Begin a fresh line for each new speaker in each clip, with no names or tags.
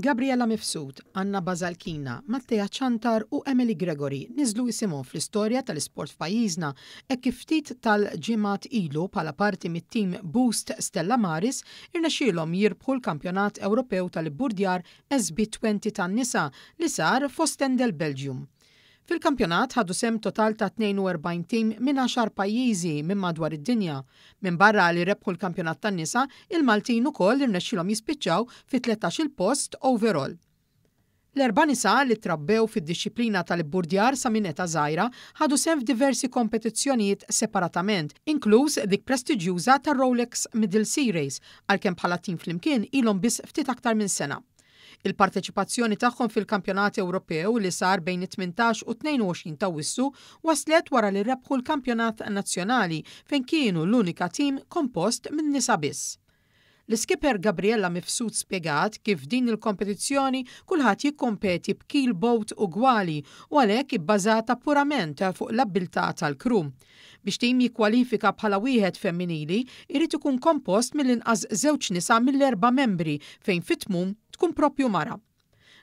Gabriella Mifsud, Anna Bazalkina, Mattea Ċantar u Emily Gregory niżlu jisimhom fl-istorja tal-isport f'pajjiżna hekk kif ftit tal-ġimgħat ilu bħala parti mit-tim Boost Stella Maris irnexxielhom jirbħu l-Kampjonat Ewropew tal-Ibburdjar SB20 tan-nisa li sar f'Ostende Belgium. Fil-kampjonat ħadu sem total ta' 42 tim minn 10 pajjiżi minn madwar id-dinja. Minn barra li rebħu l-kampjonat tan-nisa, il-Maltin ukoll irnexxilhom jispiċċaw fi 13 post overall. L-erba' nisa li trabbew fid-dixxiplina tal-ibburdjar sa minn età żgħira ħadu sem f'diversi kompetizzjonijiet separatament, inkluż dik prestiġjuża tar-Rolex Middle Series, għalkemm bħala tim flimkien ilhom biss ftit aktar minn sena. Il-parteċipazzjoni tagħhom fil-Kampjonat Ewropew li sar bejn 18 u 22 ta' Awwissu waslet wara li rebħu l-Kampjonat Nazzjonali fejn kienu l-unika tim kompost minn nisa biss. L-skipper Gabriella Mifsud spjegat kif din il-kompetizzjoni kulħadd jikkompeti b'keel boat ugwali u għalhekk ibbażata purament fuq l-abilità tal-kru. Biex tim jikkwalifika bħala wieħed femminili, irid ikun kompost mill-inqas żewġ nisa mill-4 membri fejn fit-tmum tkun proprju mara.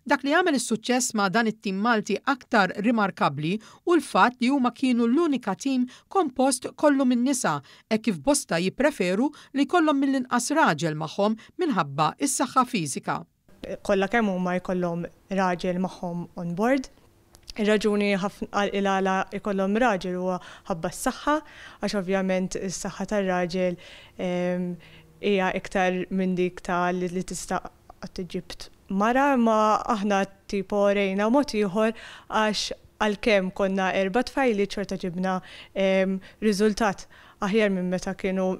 Dak li għamel is-suċċess ma' dan it-tim Malti aktar rimarkabbli u l-fatt li huma kienu l-unika tim kompost kollu minn nisa hekk kif bosta jippreferu li jkollhom mill-inqas raġel magħhom minħabba is-saħħa fiżika.
Kollha kemm huma jkollhom raġel magħhom on board. Ir-raġuni għal ikollhom raġel huwa ħabba s-saħħa, għax ovvjament is-saħħa tar-raġel hija iktar minn dik li tista' tiġib mara, ma aħna tipo rejna mod ieħor għax għalkemm konna 4 tfajli ċorta ġibna riżultat aħjar minn meta kienu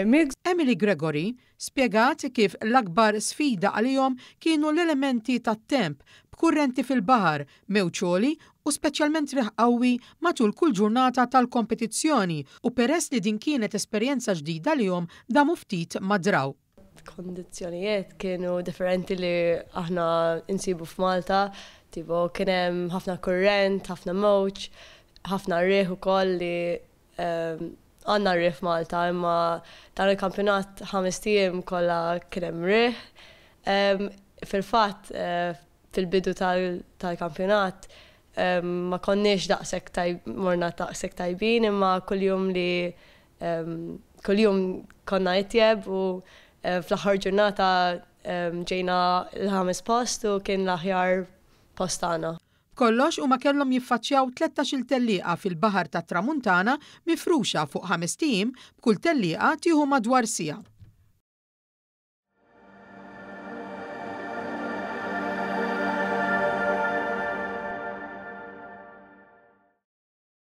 mix.
Emily Gregory spjegat kif l-akbar sfida għalihom kienu l-elementi tat-temp b'kurrenti fil-baħar, mewċoli u speċjalment riħ qawwi matul kull ġurnata tal-kompetizzjoni u peress li din kienet esperjenza ġdida lihom damu ftit madraw.
Kondizzjonijiet kienu differenti li aħna insibu f'Malta, tipo kien hemm ħafna kurrent, ħafna mowġ, ħafna rieħ ukoll li għandna rieħ f'Malta, imma dan il-kampjonat 5 tiem kollha kien hemm rieħ. Fil-fatt fil-bidu tal-kampjonat ma konniex morna daqshekk tajbin, imma kuljum konna itjeb u fl-aħħar ġurnata ġejna l-5 post u kien l-aħjar post tagħna.
Kollox huma kellhom jiffaċċjaw 13 tellieqa fil-Baħar tat-Tramuntana mifruxa fuq 5 tiem b'kull tellieqa tieħu madwar siegħa.